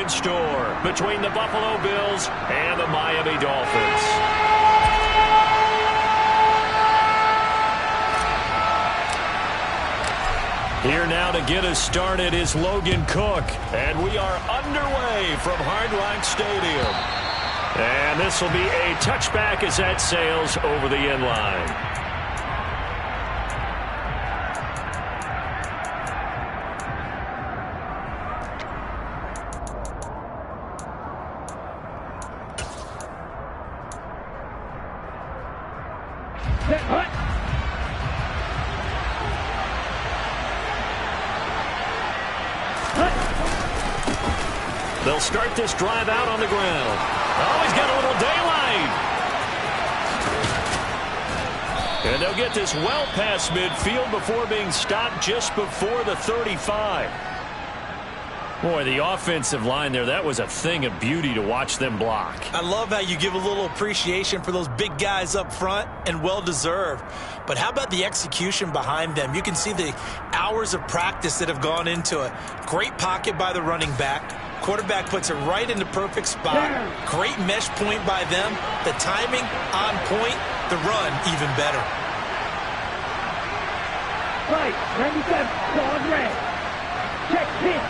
in store between the Buffalo Bills and the Miami Dolphins. Here now to get us started is Logan Cook. And we are underway from Hard Rock Stadium. And this will be a touchback as that sails over the end line. They'll start this drive out on the ground. Oh, he's got a little daylight. And they'll get this well past midfield before being stopped just before the 35. Boy, the offensive line there, that was a thing of beauty to watch them block. I love how you give a little appreciation for those big guys up front, and well-deserved. But how about the execution behind them? You can see the hours of practice that have gone into it. Great pocket by the running back. Quarterback puts it right in the perfect spot. Great mesh point by them. The timing on point. The run even better. Right, 97, dog red. Check pitch.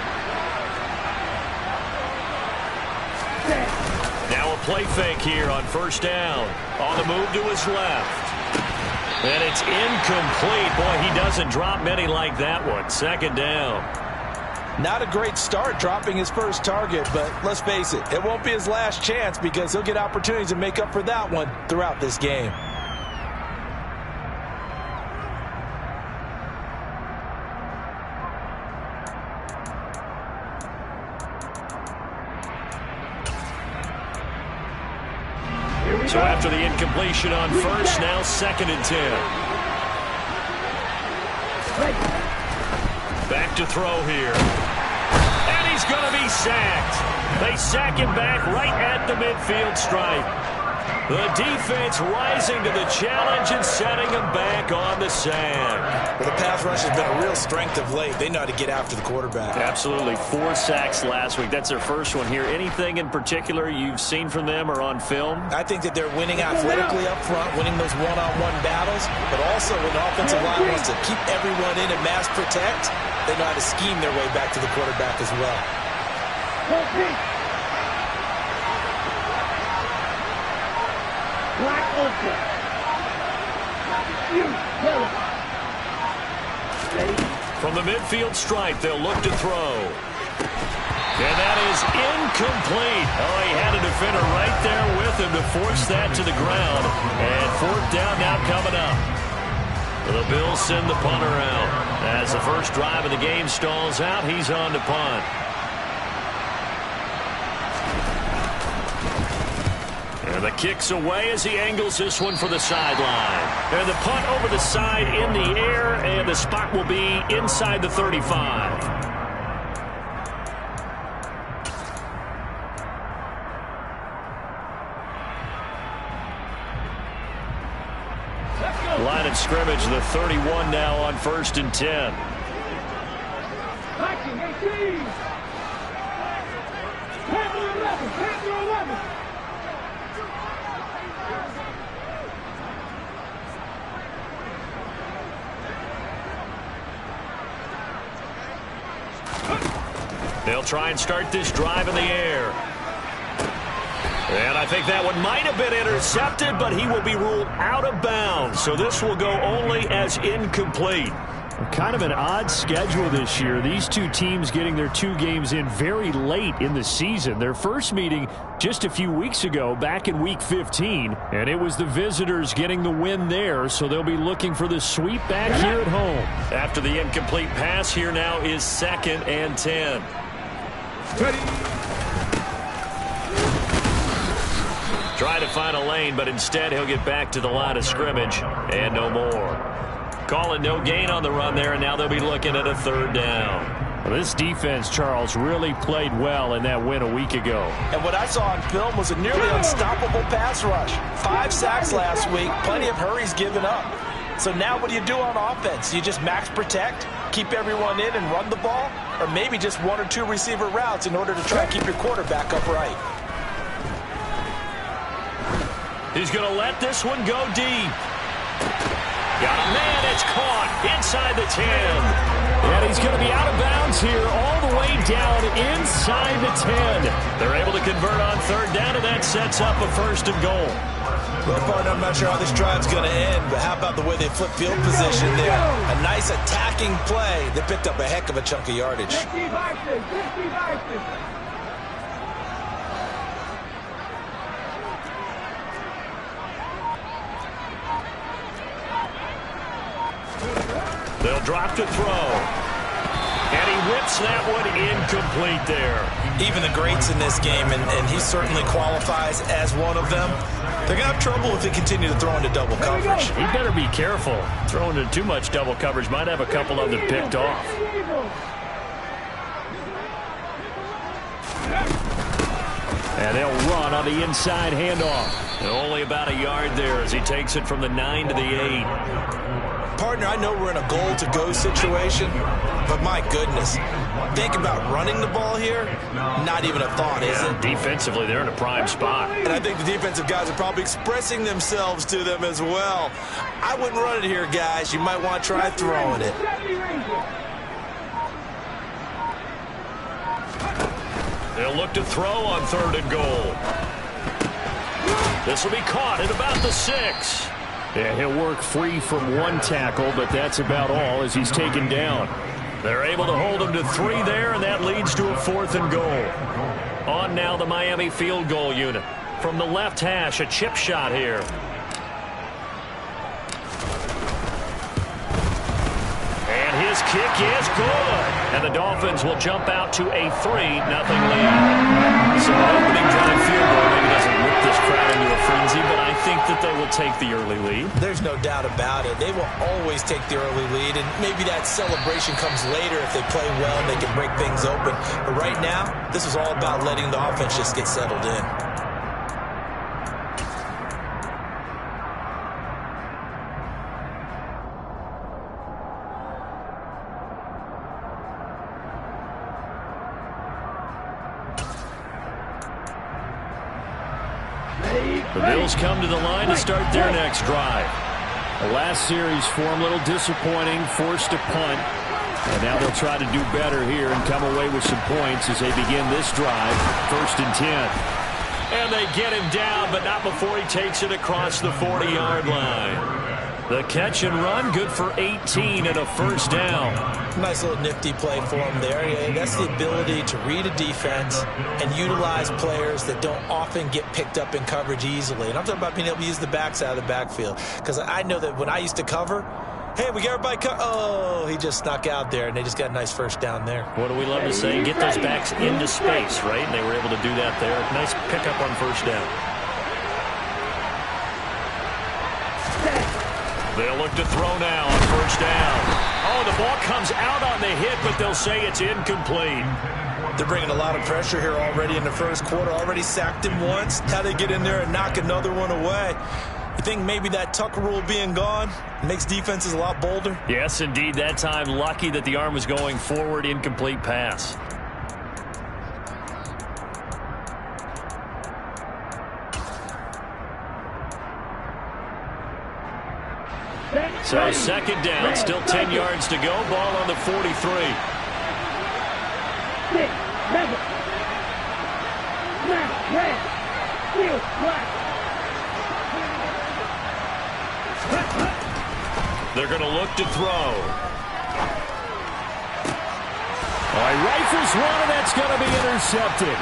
Now a play fake here on first down. On the move to his left. And it's incomplete. Boy, he doesn't drop many like that one. Second down. Not a great start dropping his first target, but let's face it, it won't be his last chance because he'll get opportunities to make up for that one throughout this game. So after the incompletion on first, now 2nd and 10. Back to throw here. And he's going to be sacked. They sack him back right at the midfield stripe. The defense rising to the challenge and setting him back on the sack. Well, the pass rush has been a real strength of late. They know how to get after the quarterback. Absolutely. 4 sacks last week. That's their first one here. Anything in particular you've seen from them or on film? I think that they're winning athletically up front, winning those one-on-one battles, but also when the offensive line wants to keep everyone in and mass protect, they know how to scheme their way back to the quarterback as well. Black open. From the midfield stripe, they'll look to throw. And that is incomplete. Oh, he had a defender right there with him to force that to the ground. And 4th down now coming up. The Bills send the punter out. As the first drive of the game stalls out, he's on to punt. And the kick's away as he angles this one for the sideline. And the punt over the side in the air, and the spot will be inside the 35. Line of scrimmage, the 31 now on 1st and 10. They'll try and start this drive in the air. And I think that one might have been intercepted, but he will be ruled out of bounds. So this will go only as incomplete. Kind of an odd schedule this year. These two teams getting their 2 games in very late in the season. Their first meeting just a few weeks ago, back in Week 15. And it was the visitors getting the win there, so they'll be looking for the sweep back here at home. After the incomplete pass, here now is 2nd and 10. Try to find a lane, but instead he'll get back to the line of scrimmage and no more. Calling no gain on the run there, and now they'll be looking at a 3rd down. Well, this defense, Charles, really played well in that win a week ago. And what I saw on film was a nearly unstoppable pass rush. 5 sacks last week, plenty of hurries given up. So now what do you do on offense? You just max protect, keep everyone in and run the ball, or maybe just 1 or 2 receiver routes in order to try and keep your quarterback upright. He's going to let this one go deep. Got a man, it's caught inside the 10. And he's going to be out of bounds here all the way down inside the 10. They're able to convert on 3rd down, and that sets up a 1st and goal. Well, partner, I'm not sure how this drive's going to end, but how about the way they flip field position there? A nice attacking play. They picked up a heck of a chunk of yardage. 50 verses, 50 verses. They'll drop to throw. And he whips that one incomplete there. Even the greats in this game, and he certainly qualifies as one of them, they're going to have trouble if they continue to throw into double coverage. He better be careful. Throwing into too much double coverage might have a couple of them picked off. And they'll run on the inside handoff. And only about a yard there as he takes it from the 9 to the 8. Partner, I know we're in a goal-to-go situation, but my goodness, think about running the ball here. Not even a thought, is it? Defensively, they're in a prime spot. And I think the defensive guys are probably expressing themselves to them as well. I wouldn't run it here, guys. You might want to try throwing it. They'll look to throw on 3rd and goal. This will be caught at about the 6. Yeah, he'll work free from 1 tackle, but that's about all as he's taken down. They're able to hold him to 3 there, and that leads to a 4th and goal. On now the Miami field goal unit. From the left hash, a chip shot here. And his kick is good. And the Dolphins will jump out to a 3-0 lead. So an opening drive field goal maybe doesn't whip this crowd into a frenzy, but I think that they will take the early lead. There's no doubt about it. They will always take the early lead, and maybe that celebration comes later if they play well and they can break things open. But right now, this is all about letting the offense just get settled in. The Bills come to the line to start their next drive. The last series for him, a little disappointing, forced a punt. And now they'll try to do better here and come away with some points as they begin this drive, 1st and 10. And they get him down, but not before he takes it across the 40-yard line. The catch and run, good for 18 and a 1st down. Nice little nifty play for him there. Yeah, that's the ability to read a defense and utilize players that don't often get picked up in coverage easily. And I'm talking about being able to use the backside of the backfield. Because I know that when I used to cover, hey, we got everybody oh, he just snuck out there, and they just got a nice 1st down there. What do we love to say? Get those backs into space, right? And they were able to do that there. Nice pickup on 1st down. They'll look to throw now on 1st down. Oh, the ball comes out on the hit, but they'll say it's incomplete. They're bringing a lot of pressure here already in the 1st quarter. Already sacked him once. Now they get in there and knock another one away. You think maybe that Tucker rule being gone makes defenses a lot bolder? Yes, indeed. That time, lucky that the arm was going forward. Incomplete pass. So 2nd down, still 10 yards to go. Ball on the 43. 6, 7. Snap, red, field, black. They're going to look to throw. All right, rifles one, and that's going to be intercepted.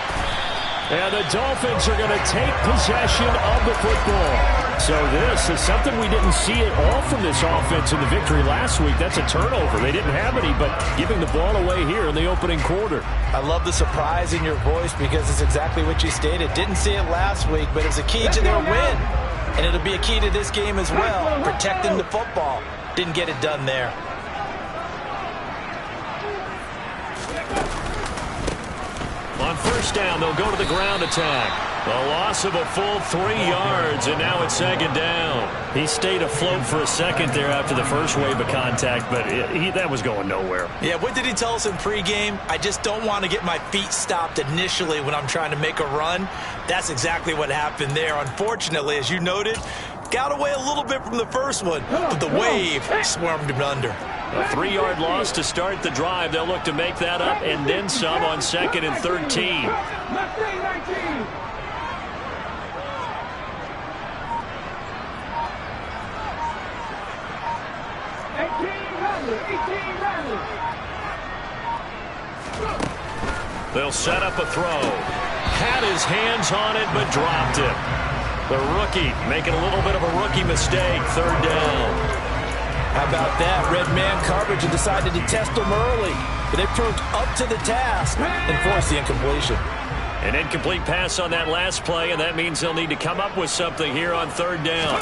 And the Dolphins are going to take possession of the football. So this is something we didn't see at all from this offense in the victory last week. That's a turnover. They didn't have any, but giving the ball away here in the opening quarter. I love the surprise in your voice because it's exactly what you stated. Didn't see it last week, but it's a key to their win. And it'll be a key to this game as well, protecting the football. Didn't get it done there. On 1st first down. They'll go to the ground attack. A loss of a full 3 yards, and now it's second down. He stayed afloat for a second there after the first wave of contact, but that was going nowhere. Yeah, what did he tell us in pregame? I just don't want to get my feet stopped initially when I'm trying to make a run. That's exactly what happened there. Unfortunately, as you noted, got away a little bit from the first one, but the wave swarmed him under. A 3-yard loss to start the drive. They'll look to make that up and then some on 2nd and 13. They'll set up a throw. Had his hands on it, but dropped it. The rookie making a little bit of a rookie mistake. 3rd down. How about that? Red man coverage and decided to test him early. But they proved up to the task and forced the incompletion. An incomplete pass on that last play, and that means they'll need to come up with something here on 3rd down.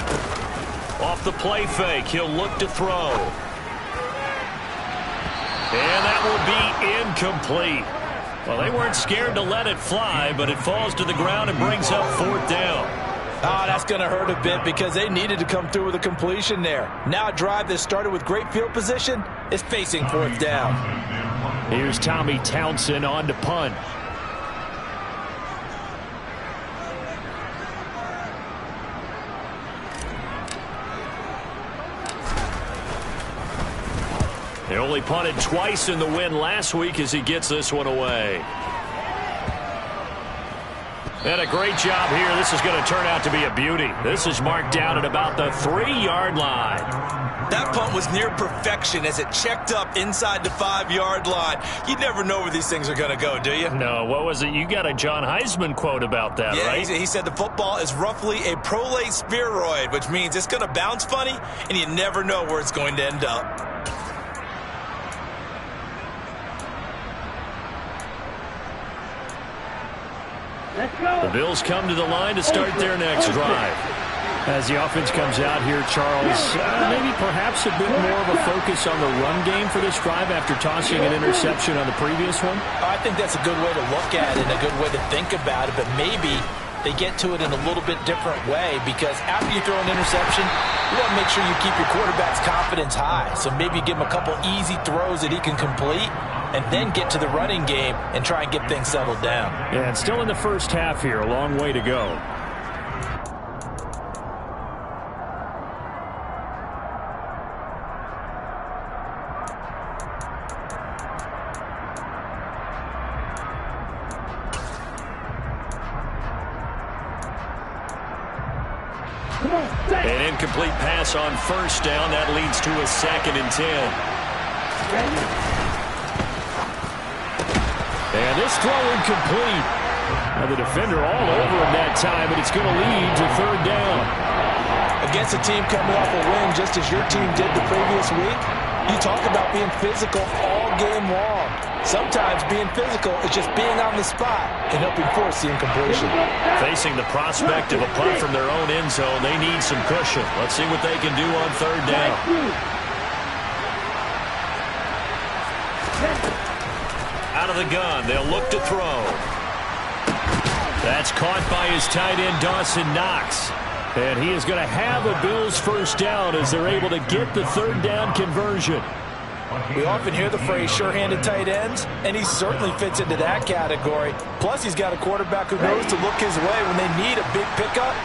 Off the play fake, he'll look to throw. And that will be incomplete. Well, they weren't scared to let it fly, but it falls to the ground and brings up 4th down. Oh, that's going to hurt a bit because they needed to come through with a completion there. Now a drive that started with great field position is facing 4th down. Here's Tommy Townsend on to punt. They only punted twice in the win last week as he gets this one away. And a great job here. This is going to turn out to be a beauty. This is marked down at about the 3-yard line. That punt was near perfection as it checked up inside the 5-yard line. You never know where these things are going to go, do you? No, what was it? You got a John Heisman quote about that, right? Yeah, he said the football is roughly a prolate spheroid, which means it's going to bounce funny, and you never know where it's going to end up. The Bills come to the line to start their next drive. As the offense comes out here, Charles, maybe perhaps a bit more of a focus on the run game for this drive after tossing an interception on the previous one? I think that's a good way to look at it and a good way to think about it, but maybe they get to it in a little bit different way because after you throw an interception, you want to make sure you keep your quarterback's confidence high. So maybe give him a couple easy throws that he can complete and then get to the running game and try and get things settled down. Yeah, and still in the first half here, a long way to go. An incomplete pass on first down. That leads to a 2nd and 10. And this throw incomplete. Now the defender all over him that time, but it's going to lead to 3rd down. Against a team coming off a win just as your team did the previous week, you talk about being physical all game long. Sometimes being physical is just being on the spot and helping force the incompletion. Facing the prospect of a punt from their own end zone, they need some cushion. Let's see what they can do on 3rd down. Out of the gun, they'll look to throw. That's caught by his tight end, Dawson Knox. And he is going to have a Bills first down as they're able to get the 3rd down conversion. We often hear the phrase sure-handed tight ends, and he certainly fits into that category. Plus, he's got a quarterback who knows to look his way when they need a big pickup.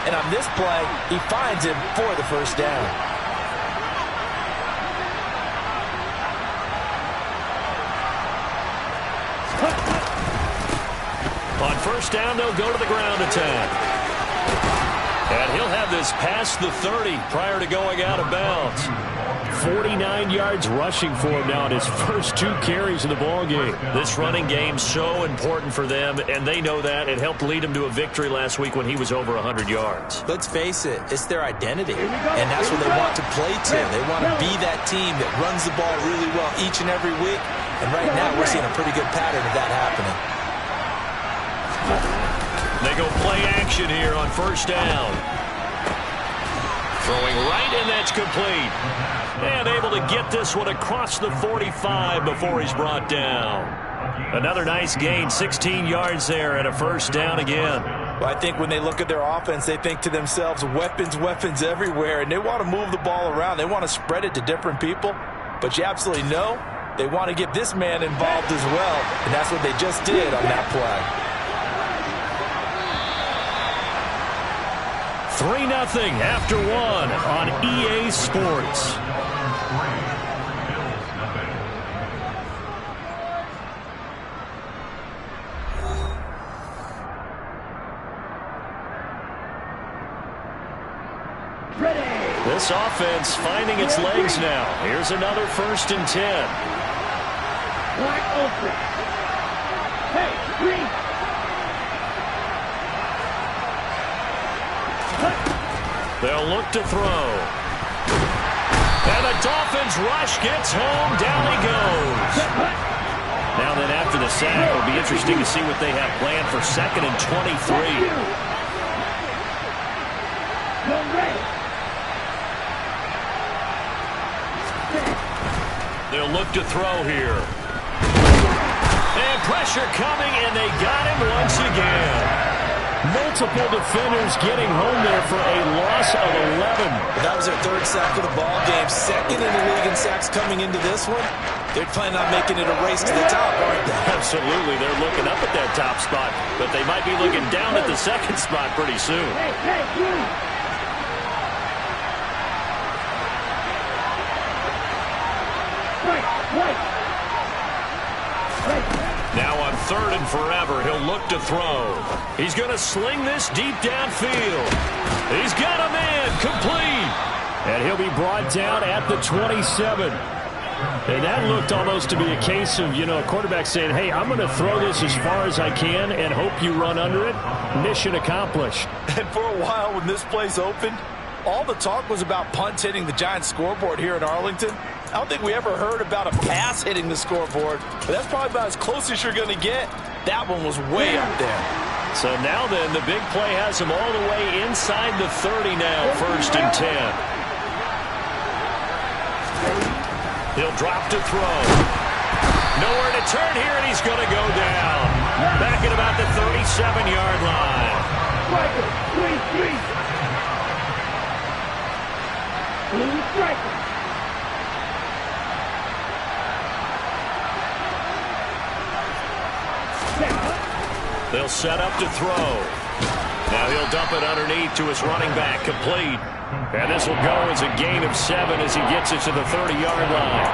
And on this play, he finds him for the first down. On first down, they'll go to the ground attack. And he'll have this past the 30 prior to going out of bounds. 49 yards rushing for him now in his first 2 carries of the ballgame. This running game's so important for them, and they know that. It helped lead them to a victory last week when he was over 100 yards. Let's face it, it's their identity, and that's what they want to play to. They want to be that team that runs the ball really well each and every week, and right now we're seeing a pretty good pattern of that happening. They go play action here on first down. Throwing right, and that's complete. And able to get this one across the 45 before he's brought down. Another nice gain, 16 yards there and a first down again. Well, I think when they look at their offense, they think to themselves, weapons, weapons everywhere, and they want to move the ball around. They want to spread it to different people, but you absolutely know they want to get this man involved as well, and that's what they just did on that play. 3-0 after one on EA Sports. This offense finding its legs now. Here's another 1st and 10. Wide open. Hey, green. They'll look to throw. And the Dolphins rush gets home. Down he goes. Now then, after the sack, it'll be interesting to see what they have planned for 2nd and 23. They'll look to throw here. And pressure coming, and they got him once again. Multiple defenders getting home there for a loss of 11. That was their 3rd sack of the ball game. 2nd in the league in sacks coming into this one. They're planning on making it a race to the top, aren't they? Absolutely. They're looking up at that top spot, but they might be looking down at the 2nd spot pretty soon. Now on 3rd and forever, he'll look to throw. He's going to sling this deep downfield. He's got a man, complete. And he'll be brought down at the 27. And that looked almost to be a case of, a quarterback saying, hey, I'm going to throw this as far as I can and hope you run under it. Mission accomplished. And for a while when this play's opened, all the talk was about punts hitting the Giants scoreboard here in Arlington. I don't think we ever heard about a pass hitting the scoreboard, but that's probably about as close as you're going to get. That one was way up there. So now then, the big play has him all the way inside the 30 now, 1st and 10. He'll drop to throw. Nowhere to turn here, and he's going to go down. Back at about the 37-yard line. They'll set up to throw. Now he'll dump it underneath to his running back, complete. And this will go as a gain of 7 as he gets it to the 30-yard line.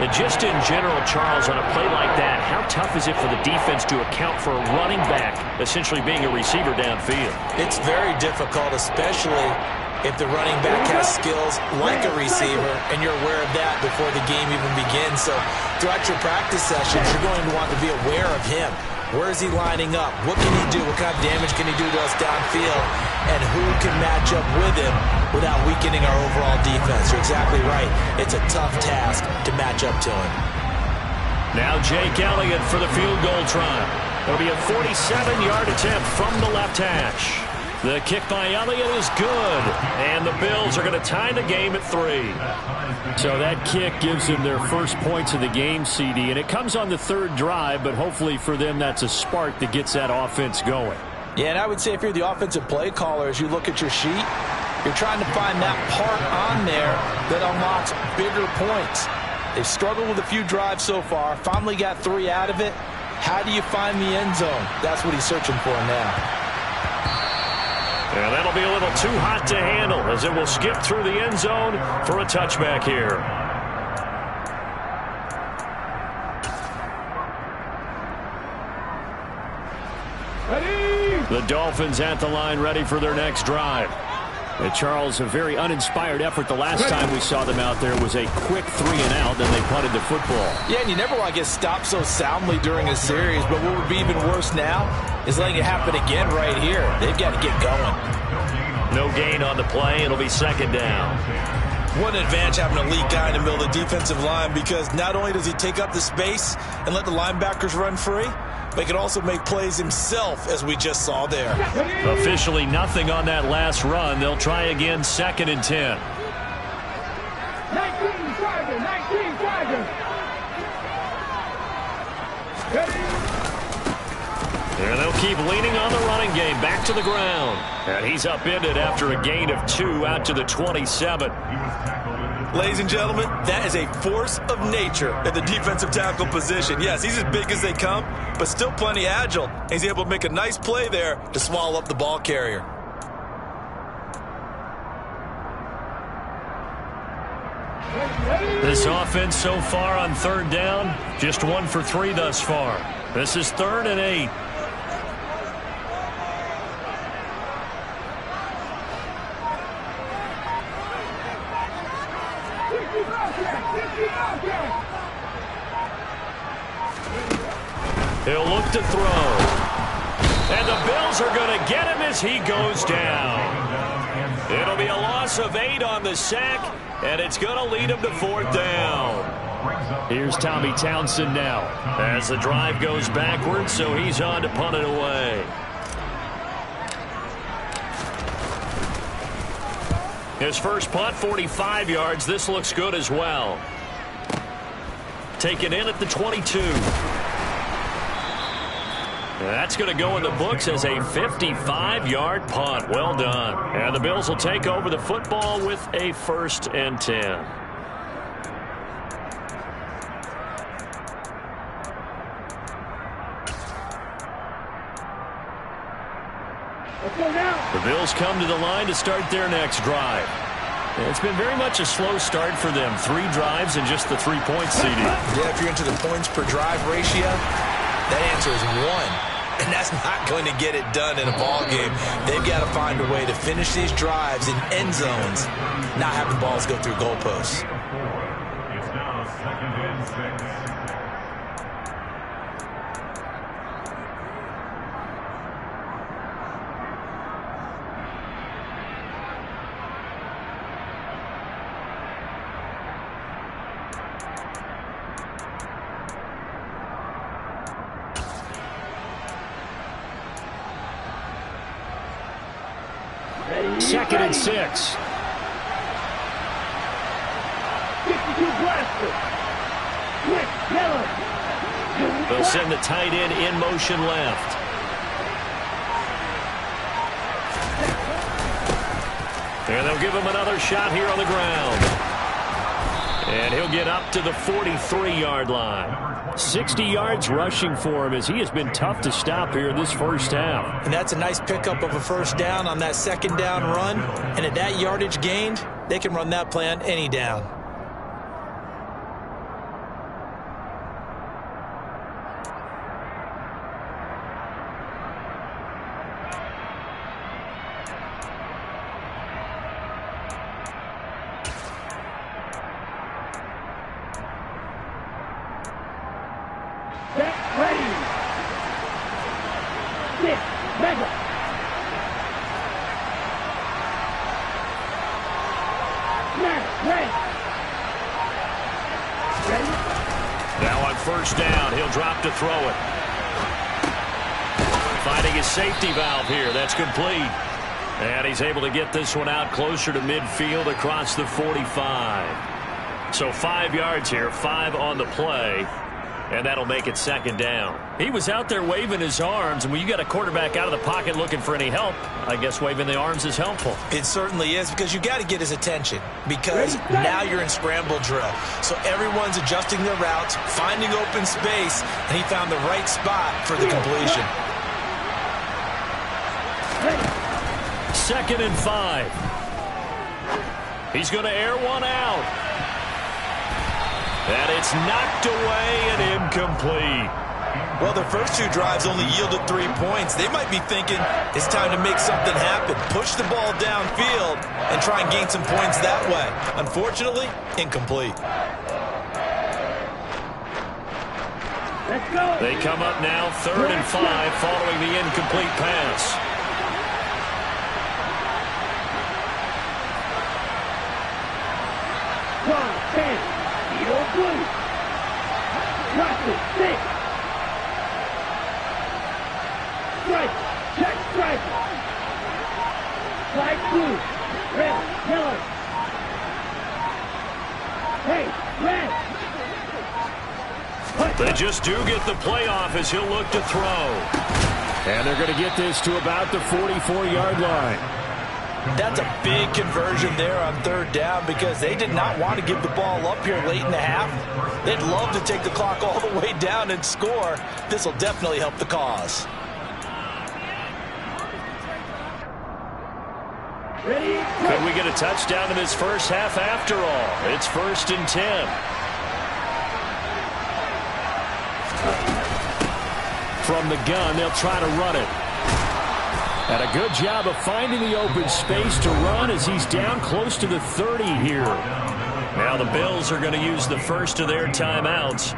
And just in general, Charles, on a play like that, how tough is it for the defense to account for a running back essentially being a receiver downfield? It's very difficult, especially if the running back has skills like a receiver, and you're aware of that before the game even begins. So throughout your practice sessions, you're going to want to be aware of him. Where is he lining up? What can he do? What kind of damage can he do to us downfield? And who can match up with him without weakening our overall defense? You're exactly right. It's a tough task to match up to him. Now Jake Elliott for the field goal try. It'll be a 47-yard attempt from the left hash. The kick by Elliott is good, and the Bills are going to tie the game at 3. So that kick gives them their first points of the game, CD, and it comes on the 3rd drive, but hopefully for them that's a spark that gets that offense going. Yeah, and I would say if you're the offensive play caller, as you look at your sheet, you're trying to find that part on there that unlocks bigger points. They've struggled with a few drives so far, finally got 3 out of it. How do you find the end zone? That's what he's searching for now. And that'll be a little too hot to handle as it will skip through the end zone for a touchback here. Ready? The Dolphins at the line ready for their next drive. Charles, a very uninspired effort the last time we saw them out there was a quick 3-and-out, then they punted the football. Yeah, and you never want to get stopped so soundly during a series, but what would be even worse now is letting it happen again right here. They've got to get going. No gain on the play. It'll be 2nd down. What an advantage having an elite guy in the middle of the defensive line, because not only does he take up the space and let the linebackers run free, but he can also make plays himself, as we just saw there. Officially nothing on that last run. They'll try again, 2nd and 10. 19 Chargers, 19 Chargers. keep leaning on the running game. Back to the ground. And he's upended after a gain of 2 out to the 27. Ladies and gentlemen, that is a force of nature at the defensive tackle position. Yes, he's as big as they come, but still plenty agile. He's able to make a nice play there to swallow up the ball carrier. This offense so far on 3rd down, just 1 for 3 thus far. This is 3rd and 8. He'll look to throw. And the Bills are going to get him as he goes down. It'll be a loss of 8 on the sack, and it's going to lead him to 4th down. Here's Tommy Townsend now. As the drive goes backwards, so he's on to punt it away. His first punt, 45 yards. This looks good as well. Taken in at the 22. That's going to go in the books as a 55-yard punt. Well done. And the Bills will take over the football with a 1st and 10. The Bills come to the line to start their next drive. It's been very much a slow start for them. 3 drives and just the 3-point CD. Yeah, if you're into the points per drive ratio, that answer is 1. And that's not going to get it done in a ball game. They've got to find a way to finish these drives in end zones, not having balls go through goalposts. It's now 2nd and 6. Second and 6. They'll send the tight end in motion left. And they'll give him another shot here on the ground. And he'll get up to the 43-yard line. 60 yards rushing for him as he has been tough to stop here in this first half. And that's a nice pickup of a 1st down on that 2nd down run. And at that yardage gained, they can run that play on any down. Now on 1st down, he'll drop to throw it. Finding his safety valve here. That's complete. And he's able to get this one out closer to midfield across the 45. So 5 yards here, 5 on the play. And that'll make it 2nd down. He was out there waving his arms, and when you got a quarterback out of the pocket looking for any help, I guess waving the arms is helpful. It certainly is, because you got to get his attention, because now you're in scramble drill. So everyone's adjusting their routes, finding open space, and he found the right spot for the completion. 2nd and 5. He's going to air one out. And it's knocked away and incomplete. Well, their first 2 drives only yielded 3 points. They might be thinking it's time to make something happen. Push the ball downfield and try and gain some points that way. Unfortunately, incomplete. Let's go. They come up now 3rd and 5 following the incomplete pass. Blue. Russell, 6. Strike. Check strike. Light blue. Red. Yellow. Hey, red. They just do get the playoff as he'll look to throw. And they're going to get this to about the 44-yard line. That's a big conversion there on third down because they did not want to give the ball up here late in the half. They'd love to take the clock all the way down and score. This will definitely help the cause. Could we get a touchdown in this first half after all? It's 1st and 10. From the gun, they'll try to run it. And a good job of finding the open space to run as he's down close to the 30 here. Now the Bills are going to use the first of their timeouts,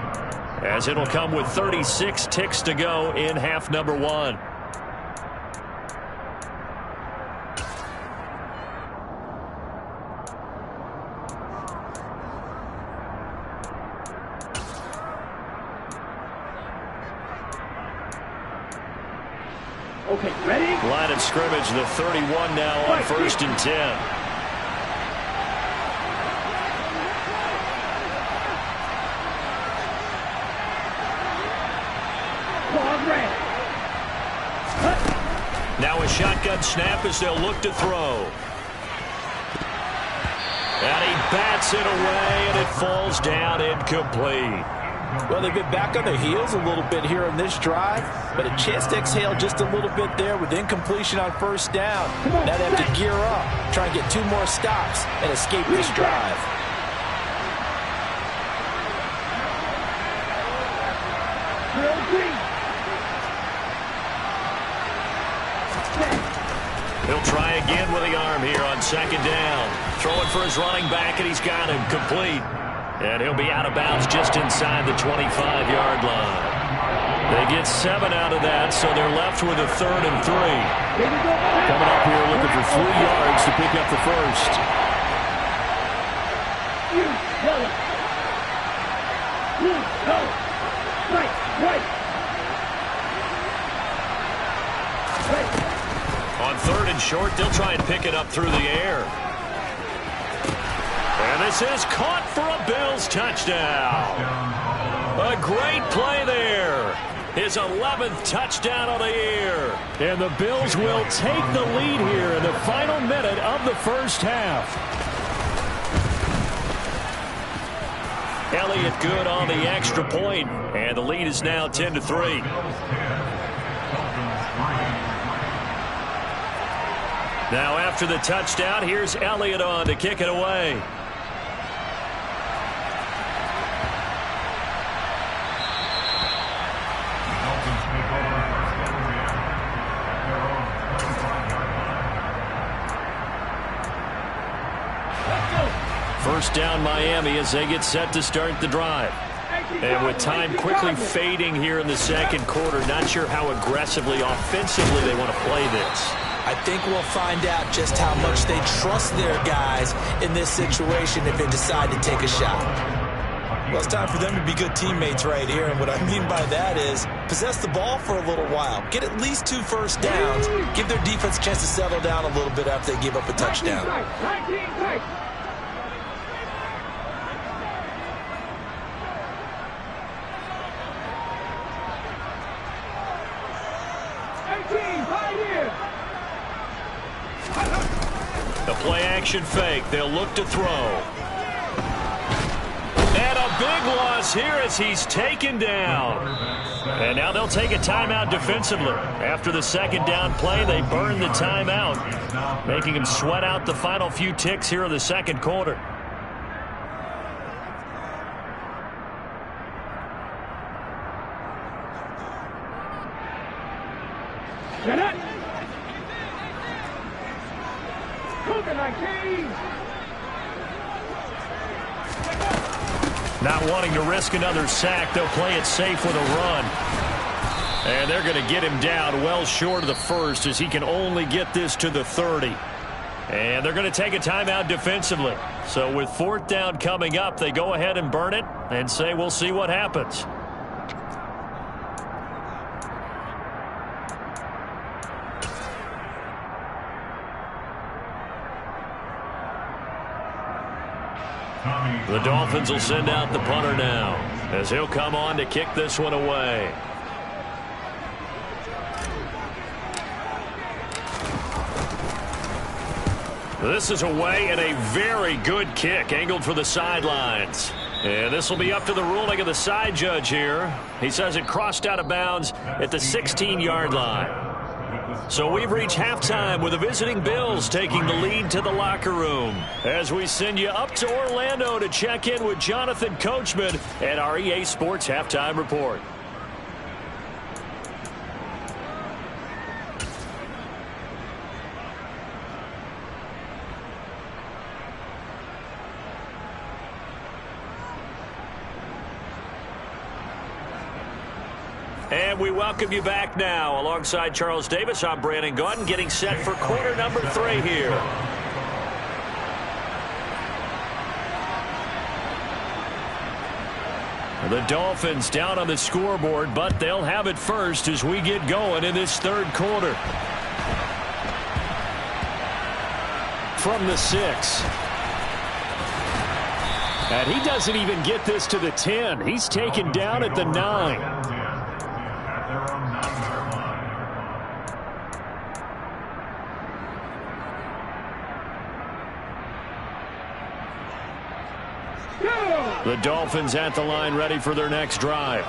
as it'll come with 36 ticks to go in half number 1. Okay, ready? Line of scrimmage, the 31 now on 1st and 10. Now a shotgun snap as they'll look to throw. And he bats it away, and it falls down incomplete. Well, they've been back on their heels a little bit here on this drive, but a chance to exhale just a little bit there with incompletion on first down. Now they have to gear up, try and get 2 more stops and escape this drive. He'll try again with the arm here on 2nd down. Throwing for his running back, and he's got him complete. And he'll be out of bounds just inside the 25-yard line. They get 7 out of that, so they're left with a 3rd and 3. Coming up here looking for 3 yards to pick up the first. On 3rd and short, they'll try and pick it up through the air. And this is caught for a Bills touchdown. A great play there. His 11th touchdown of the year. And the Bills will take the lead here in the final minute of the first half. Elliott good on the extra point, and the lead is now 10-3. Now after the touchdown, here's Elliott on to kick it away. First down Miami as they get set to start the drive. And with time quickly fading here in the second quarter, not sure how aggressively, offensively they want to play this. I think we'll find out just how much they trust their guys in this situation if they decide to take a shot. Well, it's time for them to be good teammates right here, and what I mean by that is possess the ball for a little while. Get at least 2 first downs. Give their defense a chance to settle down a little bit after they give up a touchdown. 18, right here. The play-action fake. They'll look to throw. And a big loss here as he's taken down. And now they'll take a timeout defensively. After the second down play, they burn the timeout, making him sweat out the final few ticks here in the second quarter. Get it. Not wanting to risk another sack, they'll play it safe with a run. And they're going to get him down well short of the first as he can only get this to the 30. And they're going to take a timeout defensively. So with 4th down coming up, they go ahead and burn it and say we'll see what happens. The Dolphins will send out the punter now as he'll come on to kick this one away. This is away and a very good kick angled for the sidelines. And this will be up to the ruling of the side judge here. He says it crossed out of bounds at the 16-yard line. So we've reached halftime with the visiting Bills taking the lead to the locker room. As we send you up to Orlando to check in with Jonathan Coachman at our EA Sports Halftime Report. And we welcome you back now. Alongside Charles Davis, I'm Brandon Gaudin, getting set for quarter number 3 here. The Dolphins down on the scoreboard, but they'll have it first as we get going in this third quarter. From the 6. And he doesn't even get this to the 10. He's taken down at the 9. The Dolphins at the line ready for their next drive.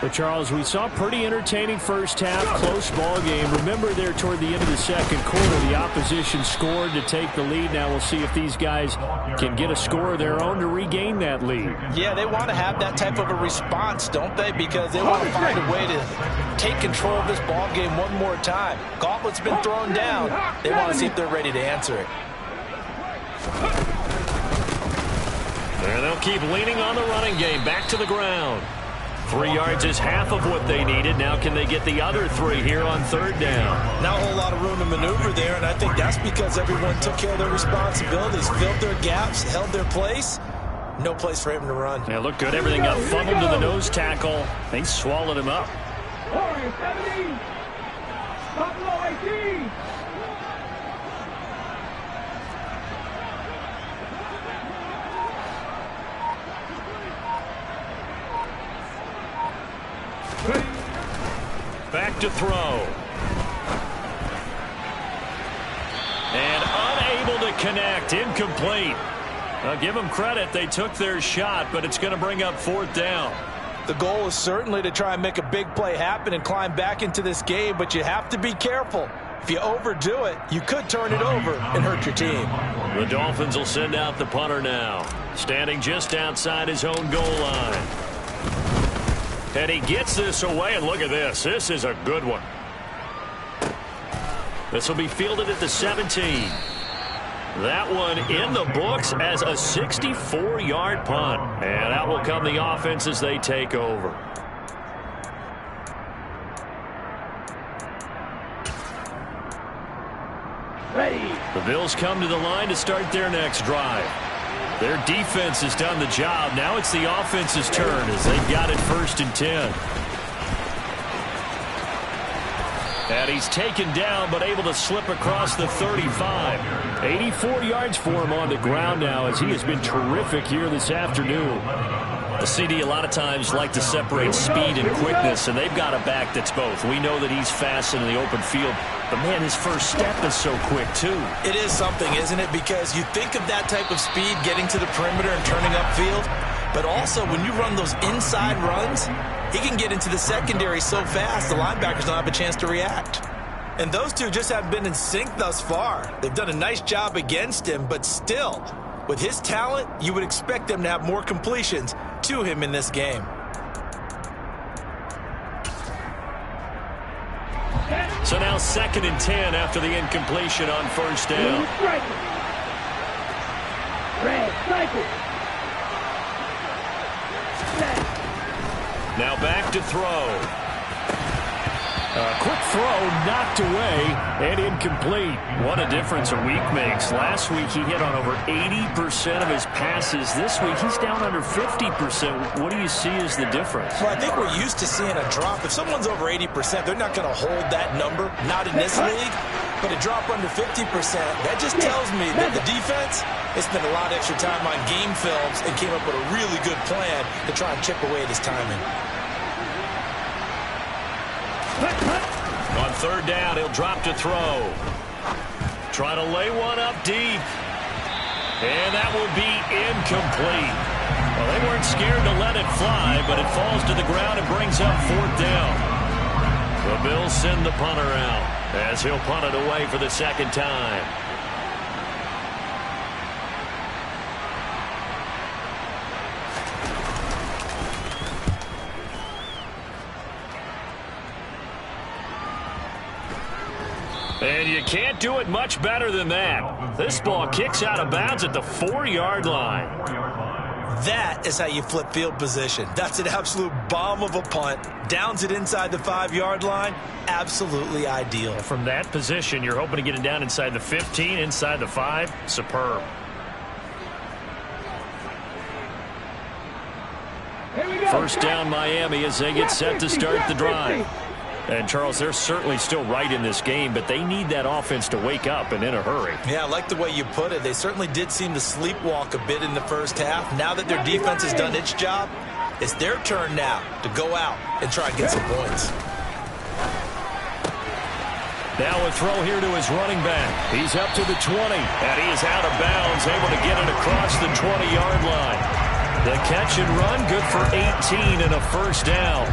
But Charles, we saw pretty entertaining first half, close ball game. Remember there toward the end of the second quarter, the opposition scored to take the lead. Now we'll see if these guys can get a score of their own to regain that lead. Yeah, they want to have that type of a response, don't they? Because they want to find a way to take control of this ball game one more time. Gauntlet's been thrown down. They want to see if they're ready to answer it. And they'll keep leaning on the running game. Back to the ground. 3 yards is half of what they needed. Now can they get the other 3 here on third down? Not a whole lot of room to maneuver there, and I think that's because everyone took care of their responsibilities, filled their gaps, held their place. No place for him to run. Yeah, look good. Everything got funneled to the nose tackle. They swallowed him up. Oregon 17. Buffalo 18. Back to throw. And unable to connect. Incomplete. I'll give them credit. They took their shot, but it's going to bring up 4th down. The goal is certainly to try and make a big play happen and climb back into this game, but you have to be careful. If you overdo it, you could turn it over and hurt your team. The Dolphins will send out the punter now. Standing just outside his own goal line. And he gets this away, and look at this. This is a good one. This will be fielded at the 17. That one in the books as a 64-yard punt. And out will come the offense as they take over. Ready. The Bills come to the line to start their next drive. Their defense has done the job. Now it's the offense's turn as they've got it 1st and 10. And he's taken down but able to slip across the 35. 84 yards for him on the ground now as he has been terrific here this afternoon. The CD a lot of times like to separate speed and quickness, and they've got a back that's both. We know that he's fast in the open field, but man, his first step is so quick too. It is something, isn't it? Because you think of that type of speed getting to the perimeter and turning upfield, but also when you run those inside runs, he can get into the secondary so fast the linebackers don't have a chance to react. And those two just haven't been in sync thus far. They've done a nice job against him, but still, with his talent, you would expect them to have more completions to him in this game. So now 2nd and 10 after the incompletion on 1st down. Red, cycle. Now back to throw. Quick throw knocked away and incomplete. What a difference a week makes. Last week he hit on over 80% of his passes. This week he's down under 50%. What do you see as the difference? Well, I think we're used to seeing a drop. If someone's over 80%, they're not going to hold that number, not in this league. But a drop under 50%, that just tells me that the defense has spent a lot of extra time on game films and came up with a really good plan to try and chip away at his timing. On 3rd down, he'll drop to throw. trying to lay one up deep. And that will be incomplete. Well, they weren't scared to let it fly, but it falls to the ground and brings up 4th down. The Bills send the punter out as he'll punt it away for the second time. And you can't do it much better than that. This ball kicks out of bounds at the 4-yard line. That is how you flip field position. That's an absolute bomb of a punt. Downs it inside the 5-yard line. Absolutely ideal. From that position, you're hoping to get it down inside the 15, inside the 5. Superb. First down Miami as they get set to start the drive. And, Charles, they're certainly still right in this game, but they need that offense to wake up and in a hurry. Yeah, I like the way you put it. They certainly did seem to sleepwalk a bit in the first half. Now that their defense has done its job, it's their turn now to go out and try and get some points. Now a throw here to his running back. He's up to the 20, and he is out of bounds, able to get it across the 20-yard line. The catch and run, good for 18 and a first down.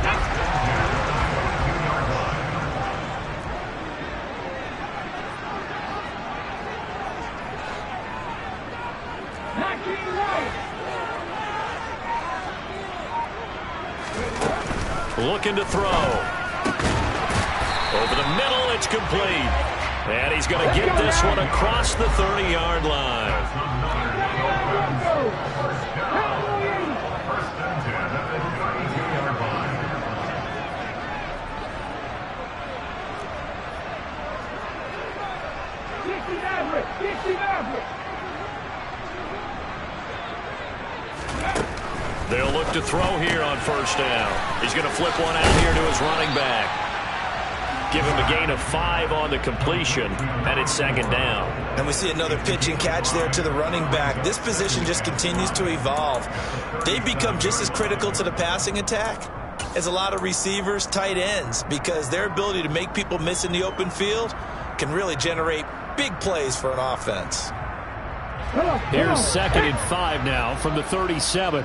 Looking to throw. Over the middle, it's complete. And he's going to get this one across the 30-yard line. They'll look to throw here on first down. He's going to flip one out here to his running back. Give him a gain of 5 on the completion, and it's second down. And we see another pitch and catch there to the running back. This position just continues to evolve. They've become just as critical to the passing attack as a lot of receivers, tight ends, because their ability to make people miss in the open field can really generate big plays for an offense. Here's 2nd and 5 now from the 37.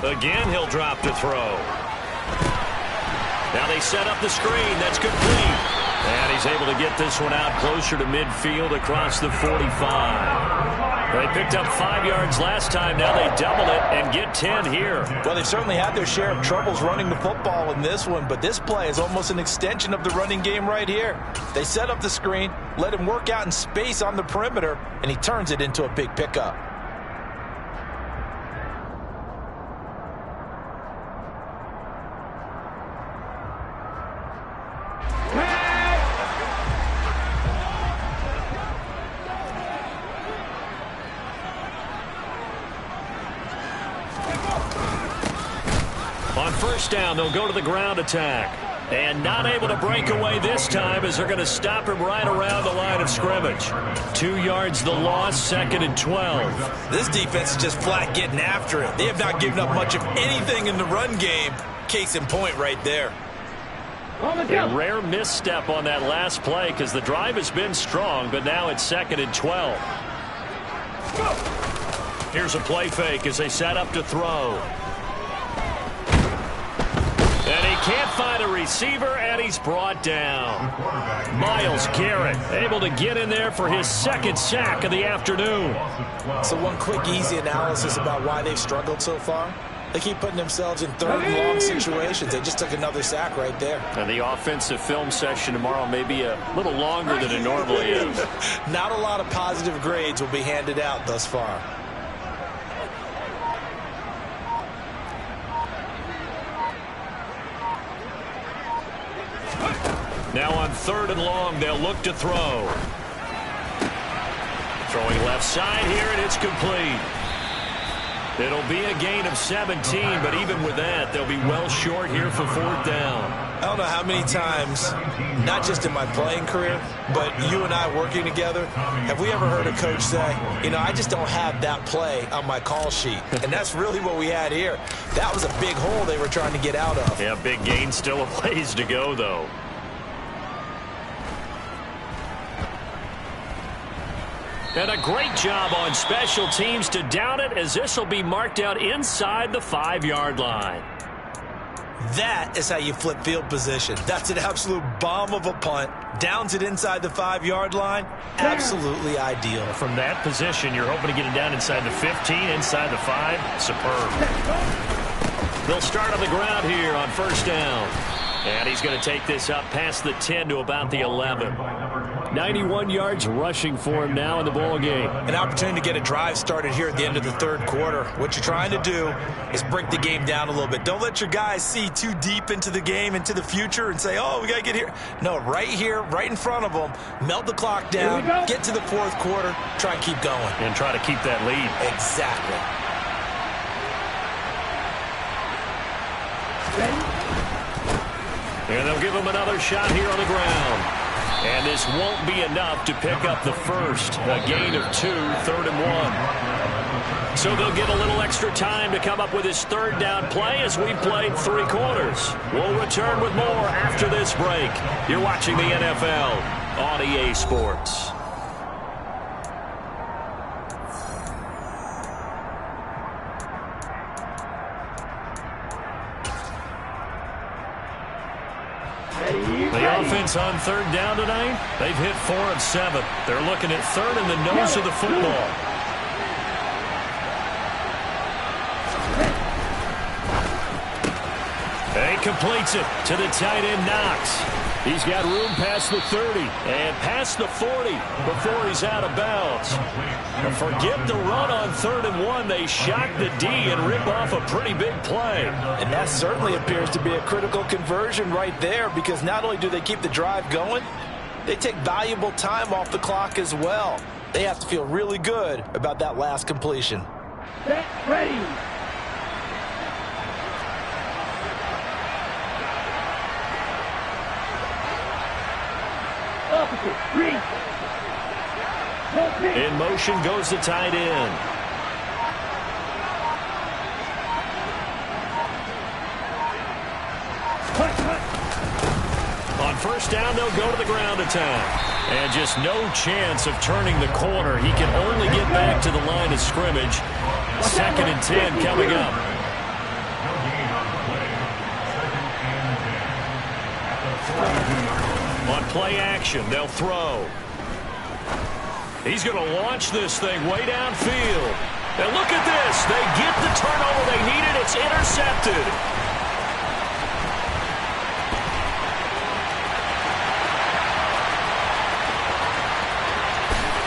Again, he'll drop to throw. Now they set up the screen. That's complete. And he's able to get this one out closer to midfield across the 45. They picked up 5 yards last time. Now they double it and get 10 here. Well, they've certainly had their share of troubles running the football in this one, but this play is almost an extension of the running game right here. They set up the screen, let him work out in space on the perimeter, and he turns it into a big pickup. On first down, they'll go to the ground attack. And not able to break away this time as they're going to stop him right around the line of scrimmage. 2 yards the loss, 2nd and 12. This defense is just flat getting after it. They have not given up much of anything in the run game. Case in point right there. A rare misstep on that last play because the drive has been strong, but now it's 2nd and 12. Here's a play fake as they set up to throw. And he can't find a receiver, and he's brought down. Myles Garrett able to get in there for his 2nd sack of the afternoon. So one quick, easy analysis about why they've struggled so far. They keep putting themselves in 3rd and long situations. They just took another sack right there. And the offensive film session tomorrow may be a little longer than it normally is. Not a lot of positive grades will be handed out thus far. Now on 3rd and long, they'll look to throw. Throwing left side here, and it's complete. It'll be a gain of 17, but even with that, they'll be well short here for 4th down. I don't know how many times, not just in my playing career, but you and I working together, have we ever heard a coach say, you know, I just don't have that play on my call sheet. And that's really what we had here. That was a big hole they were trying to get out of. Yeah, big gain, still a ways to go, though. And a great job on special teams to down it, as this will be marked out inside the 5-yard line. That is how you flip field position. That's an absolute bomb of a punt. Downs it inside the 5-yard line. Absolutely ideal. From that position, you're hoping to get it down inside the 15, inside the 5. Superb. They'll start on the ground here on 1st down. And he's going to take this up past the 10 to about the 11. 91 yards rushing for him now in the ball game. An opportunity to get a drive started here at the end of the 3rd quarter. What you're trying to do is break the game down a little bit. Don't let your guys see too deep into the game, into the future, and say, oh, we got to get here. No, right here, right in front of them, melt the clock down, get to the 4th quarter, try and keep going. And try to keep that lead. Exactly. And they'll give him another shot here on the ground. And this won't be enough to pick up the first. A gain of 2, 3rd and 1. So they'll get a little extra time to come up with his 3rd down play as we played 3 quarters. We'll return with more after this break. You're watching the NFL on EA Sports. The offense on 3rd down tonight, they've hit 4 of 7. They're looking at 3rd in the nose of the football. He completes it to the tight end, Knox. He's got room past the 30 and past the 40 before he's out of bounds. But forget the run on 3rd and 1. They shock the D and rip off a pretty big play. And that certainly appears to be a critical conversion right there, because not only do they keep the drive going, they take valuable time off the clock as well. They have to feel really good about that last completion. Set, ready. In motion goes the tight end. On 1st down, they'll go to the ground attack. And just no chance of turning the corner. He can only get back to the line of scrimmage. 2nd and 10 coming up. On play action, they'll throw. He's going to launch this thing way downfield. And look at this. They get the turnover they needed. It's intercepted.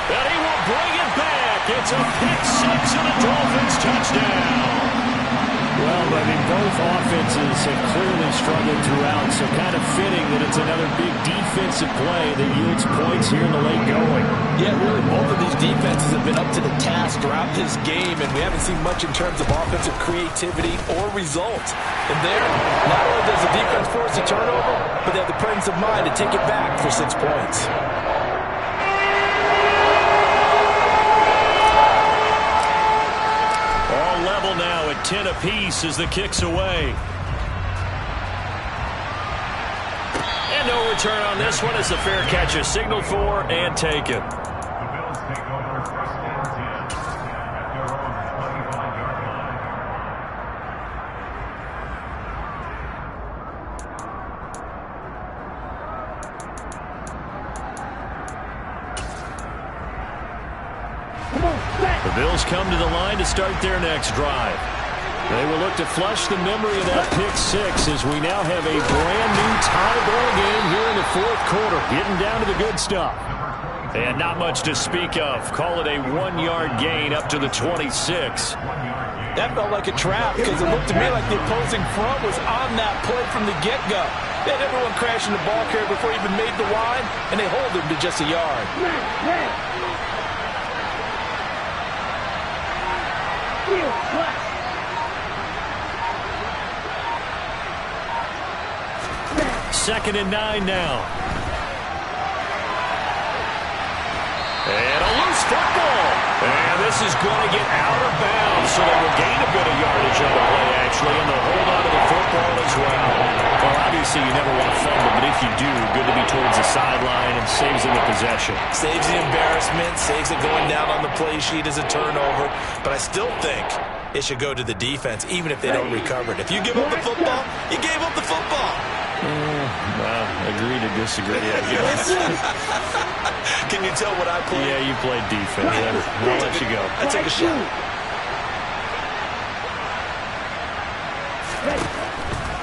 And he will bring it back. It's a pick-6 and a Dolphins touchdown. Well, I mean, both offenses have clearly struggled throughout, so kind of fitting that it's another big defensive play that yields points here in the late going. Yeah, really, both of these defenses have been up to the task throughout this game, and we haven't seen much in terms of offensive creativity or results. And there, not only does the defense force a turnover, but they have the presence of mind to take it back for 6 points. Level now at 10 apiece as the kick's away. And no return on this one as the fair catch is signaled for and taken. The Bills take over 1st and 10 at their own 25-yard line. The Bills come to the line to start their next drive. They will look to flush the memory of that pick-6 as we now have a brand-new tie ball game here in the 4th quarter, getting down to the good stuff. And not much to speak of. Call it a 1-yard gain up to the 26. That felt like a trap, because it looked to me like the opposing front was on that play from the get-go. They had everyone crashing the ball carrier before he even made the line, and they hold him to just a yard. Field, flat. 2nd and 9 now. And a loose football. And this is going to get out of bounds, so they will gain a bit of yardage on the play, actually, and they'll hold on to the football as well. Well, obviously, you never want to fumble, but if you do, good to be towards the sideline and saves them the possession. Saves the embarrassment, saves it going down on the play sheet as a turnover. But I still think it should go to the defense, even if they don't recover it. If you give up the football, you gave up the football. Agree to disagree, I guess. Can you tell what I played? Yeah, you played defense. I'll let you go. I took a shot.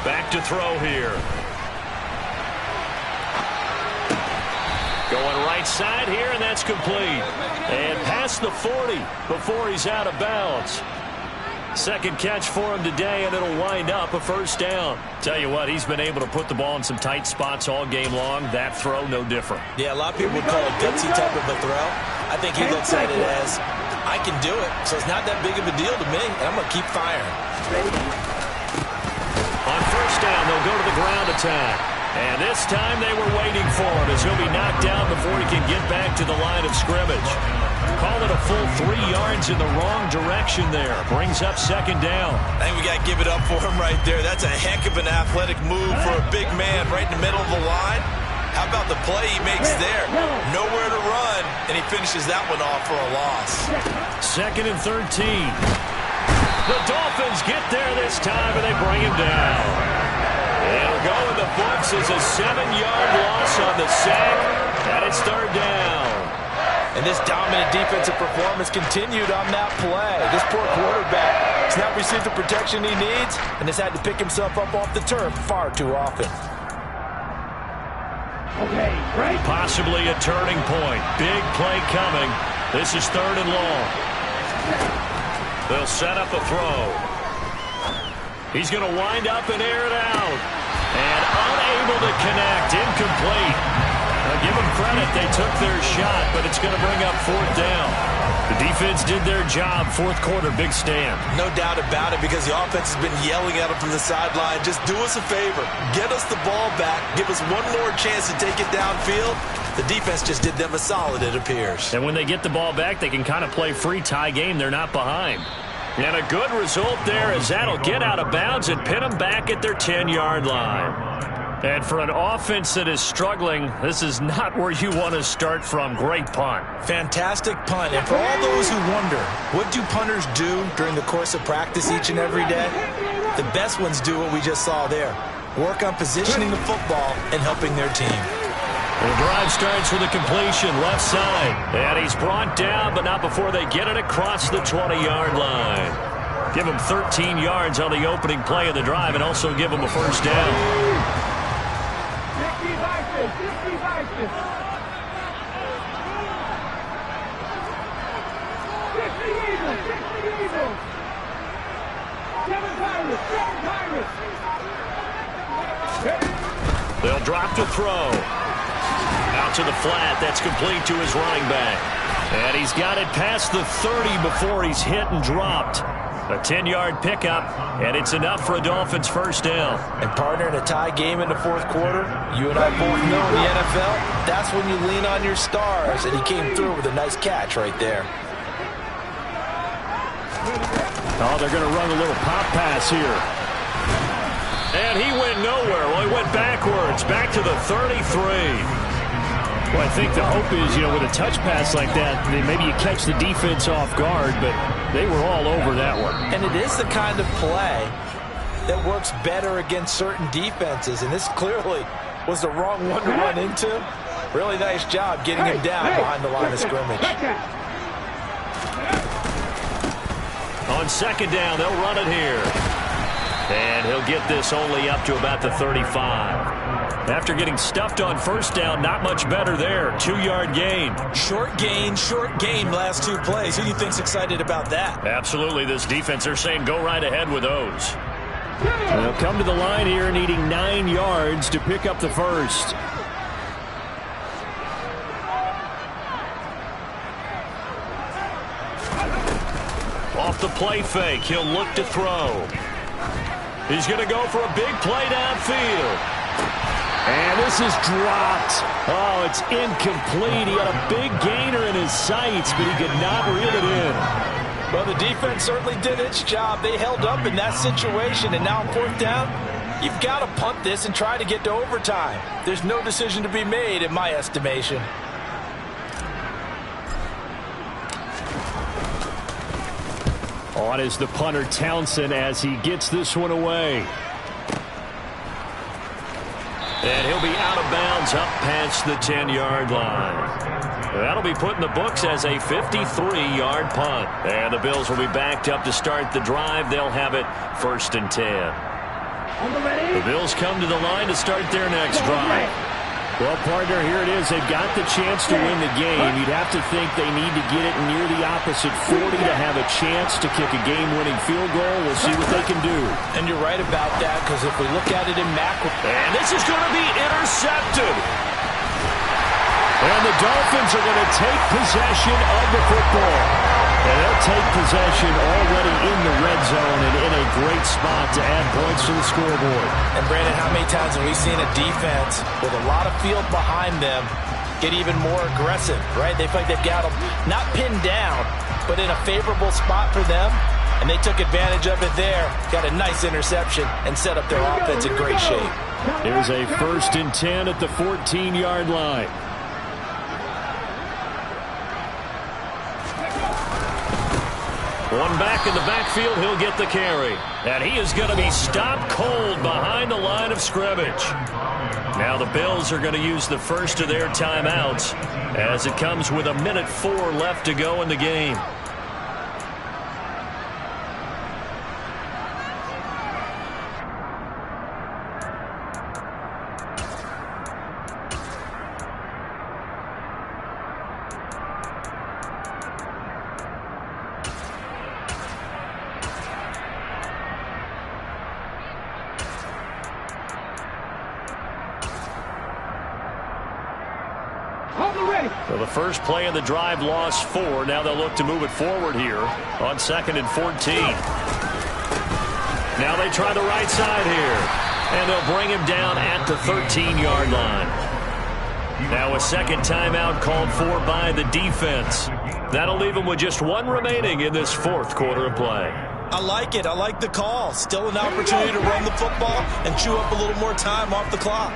Back to throw here. Going right side here, and that's complete. And past the 40 before he's out of bounds. Second catch for him today, and it'll wind up a first down. Tell you what, he's been able to put the ball in some tight spots all game long. That throw, no different. Yeah, a lot of people would call it gutsy type of a throw. I think he looks at it as, I can do it, so it's not that big of a deal to me, and I'm going to keep firing. On first down, they'll go to the ground attack. And this time they were waiting for him as he'll be knocked down before he can get back to the line of scrimmage. Call it a full 3 yards in the wrong direction there. Brings up second down. I think we got to give it up for him right there. That's a heck of an athletic move for a big man right in the middle of the line. How about the play he makes there? Nowhere to run, and he finishes that one off for a loss. 2nd and 13. The Dolphins get there this time, and they bring him down. It'll go in the books as a 7-yard loss on the sack, and it's third down. And this dominant defensive performance continued on that play. This poor quarterback has not received the protection he needs and has had to pick himself up off the turf far too often. Okay, right. Possibly a turning point. Big play coming. This is third and long. They'll set up a throw. He's going to wind up and air it out. And unable to connect. Incomplete. Now give them credit. They took their shot, but it's going to bring up fourth down. The defense did their job. Fourth quarter, big stand. No doubt about it, because the offense has been yelling at them from the sideline. Just do us a favor. Get us the ball back. Give us one more chance to take it downfield. The defense just did them a solid, it appears. And when they get the ball back, they can kind of play free tie game. They're not behind. And a good result there, as that'll get out of bounds and pin them back at their 10-yard line. And for an offense that is struggling, this is not where you want to start from. Great punt. Fantastic punt. And for all those who wonder, what do punters do during the course of practice each and every day? The best ones do what we just saw there. Work on positioning the football and helping their team. The drive starts with a completion left side. And he's brought down, but not before they get it across the 20-yard line. Give him 13 yards on the opening play of the drive and also give him a first down. They'll drop to throw. Out to the flat. That's complete to his running back. And he's got it past the 30 before he's hit and dropped. A 10-yard pickup, and it's enough for a Dolphins first down. And partner, in a tie game in the fourth quarter, you and I both know in the NFL, that's when you lean on your stars, and he came through with a nice catch right there. Oh, they're going to run a little pop pass here. And he went nowhere. Well, he went backwards, back to the 33. Well, I think the hope is, with a touch pass like that, maybe you catch the defense off guard, but they were all over that one. And it is the kind of play that works better against certain defenses, and this clearly was the wrong one to run into. Really nice job getting him down behind the line of scrimmage. On second down, they'll run it here. And he'll get this only up to about the 35. After getting stuffed on first down, not much better there. 2-yard gain. Short gain last two plays. Who do you think's excited about that? Absolutely. This defense, they're saying go right ahead with those. They'll come to the line here needing 9 yards to pick up the first. Off the play fake, he'll look to throw. He's going to go for a big play downfield. And this is dropped. Oh, it's incomplete. He had a big gainer in his sights, but he could not reel it in. Well, the defense certainly did its job. They held up in that situation, and now on fourth down, you've got to punt this and try to get to overtime. There's no decision to be made in my estimation. On is the punter Townsend as he gets this one away. And he'll be out of bounds up past the 10-yard line. That'll be put in the books as a 53-yard punt. And the Bills will be backed up to start the drive. They'll have it 1st and 10. The Bills come to the line to start their next drive. Well, partner, here it is. They've got the chance to win the game. You'd have to think they need to get it near the opposite 40 to have a chance to kick a game-winning field goal. We'll see what they can do. And you're right about that, because if we look at it in macro... And this is going to be intercepted. And the Dolphins are going to take possession of the football. And they'll take possession already in the red zone and in a great spot to add points to the scoreboard. And, Brandon, how many times have we seen a defense with a lot of field behind them get even more aggressive, right? They feel like they've got them not pinned down, but in a favorable spot for them. And they took advantage of it there, got a nice interception, and set up their offense in great shape. Here's a 1st and 10 at the 14-yard line. One back in the backfield, he'll get the carry. And he is going to be stopped cold behind the line of scrimmage. Now the Bills are going to use the first of their timeouts as it comes with 1:04 left to go in the game. So the first play of the drive lost 4. Now they'll look to move it forward here on 2nd and 14. Now they try the right side here. And they'll bring him down at the 13-yard line. Now a second timeout called for by the defense. That'll leave them with just one remaining in this 4th quarter of play. I like it. I like the call. Still an opportunity to run the football and chew up a little more time off the clock.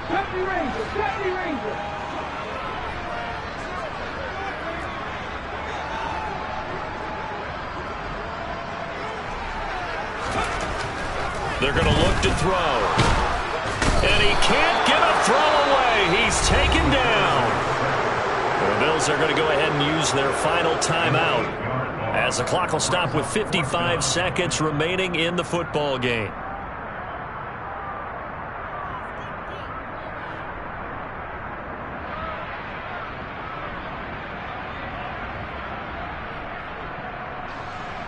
Safety Ranger, Safety Ranger. They're going to look to throw. And he can't get a throw away. He's taken down. The Bills are going to go ahead and use their final timeout as the clock will stop with 55 seconds remaining in the football game.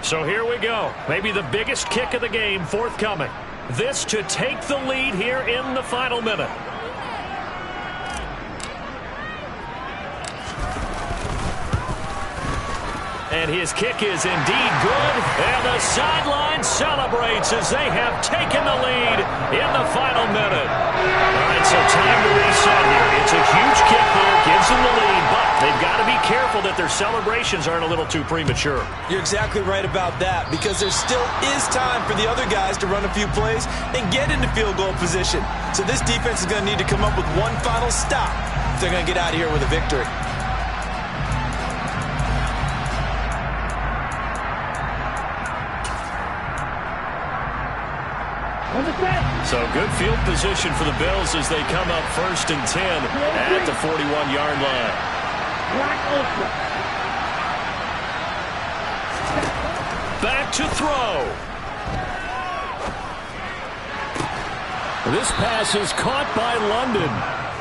So here we go. Maybe the biggest kick of the game forthcoming. This to take the lead here in the final minute. And his kick is indeed good. And the sideline celebrates as they have taken the lead in the final minute. All right, so time to reset here. It's a huge kick there, gives them the lead, but they've got to be careful that their celebrations aren't a little too premature. You're exactly right about that, because there still is time for the other guys to run a few plays and get into field goal position. So this defense is going to need to come up with one final stop if they're going to get out of here with a victory. So good field position for the Bills as they come up 1st and 10 at the 41-yard line. Back to throw. This pass is caught by London.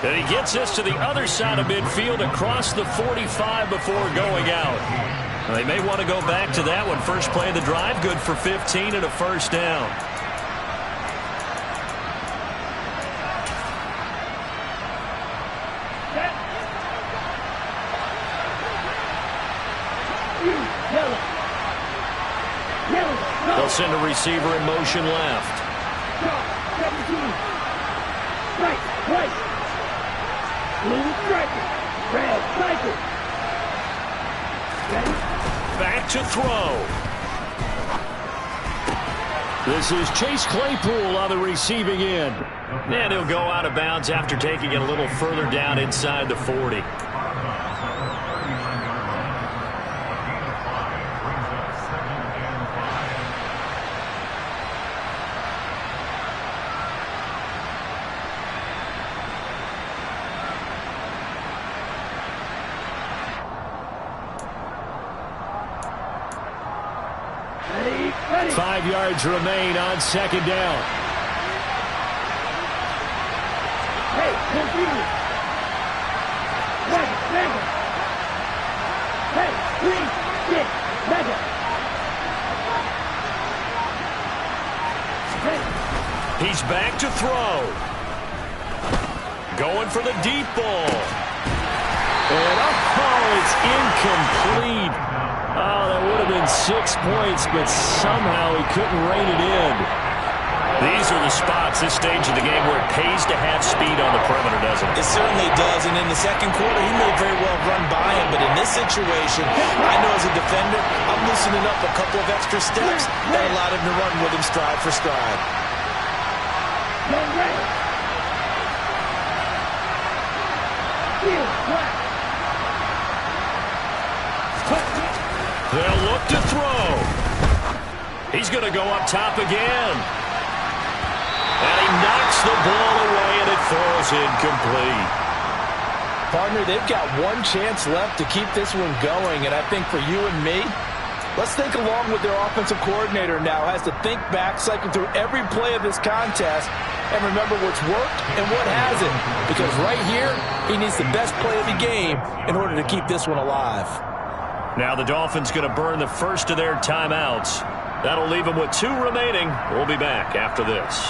And he gets this to the other side of midfield across the 45 before going out. They may want to go back to that one. First play of the drive, good for 15 and a first down. They'll send a receiver in motion left. 17. Strike, twice. Blue striker. Red cycle. Ready? Back to throw. This is Chase Claypool on the receiving end. And he'll go out of bounds after taking it a little further down inside the 40. Ready, ready. 5 yards remain on second down. Hey, continue. Mega, mega. Hey, 3, 6, mega. Hey, He's back to throw. Going for the deep ball. And it's incomplete. Oh, that would have been 6 points, but somehow he couldn't rein it in. These are the spots, this stage of the game, where it pays to have speed on the perimeter, doesn't it? It certainly does, and in the second quarter, he may very well run by him, but in this situation, I know as a defender, I'm loosening up a couple of extra steps that allowed him to run with him stride for stride. get ready. Field, flat. They'll look to throw. He's going to go up top again. And he knocks the ball away, and it falls incomplete. Partner, they've got one chance left to keep this one going, and I think for you and me, let's think along with their offensive coordinator now, has to think back, cycle through every play of this contest, and remember what's worked and what hasn't. Because right here, he needs the best play of the game in order to keep this one alive. Now the Dolphins going to burn the first of their timeouts. That'll leave them with 2 remaining. We'll be back after this.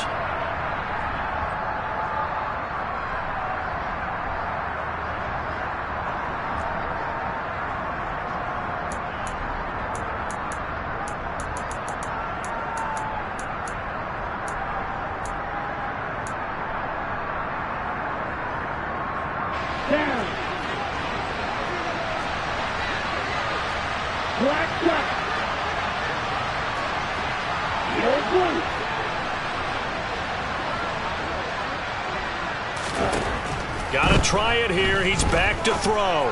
Down. Black duck. Field blue. Got to try it here. He's back to throw.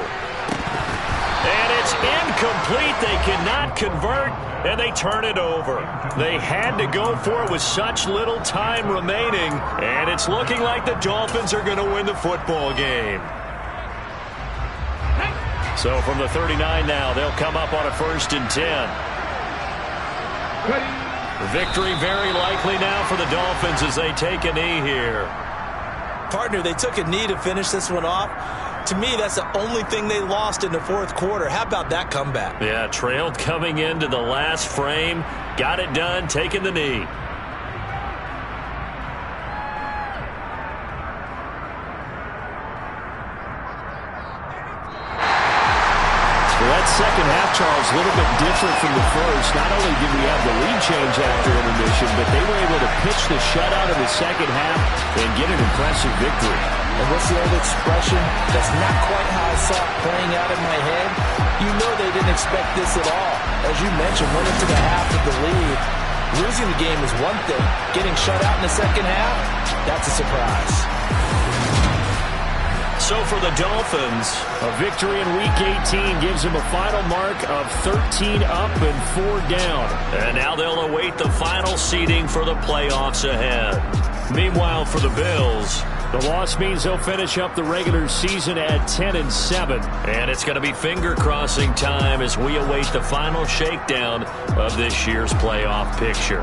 And it's incomplete. They cannot convert, and they turn it over. They had to go for it with such little time remaining, and it's looking like the Dolphins are going to win the football game. So from the 39 now, they'll come up on a 1st and 10. Victory very likely now for the Dolphins as they take a knee here. Partner, they took a knee to finish this one off. To me, that's the only thing they lost in the fourth quarter. How about that comeback? Yeah, trailed coming into the last frame. Got it done, taking the knee. Second half, Charles, a little bit different from the first. Not only did we have the lead change after intermission, but they were able to pitch the shutout in the second half and get an impressive victory. And what's the old expression? That's not quite how I saw it playing out in my head. You know they didn't expect this at all. As you mentioned, went into the half with the lead. Losing the game is one thing. Getting shut out in the second half, that's a surprise. So for the Dolphins, a victory in Week 18 gives them a final mark of 13 up and 4 down. And now they'll await the final seeding for the playoffs ahead. Meanwhile, for the Bills, the loss means they'll finish up the regular season at 10-7. And it's going to be finger-crossing time as we await the final shakedown of this year's playoff picture.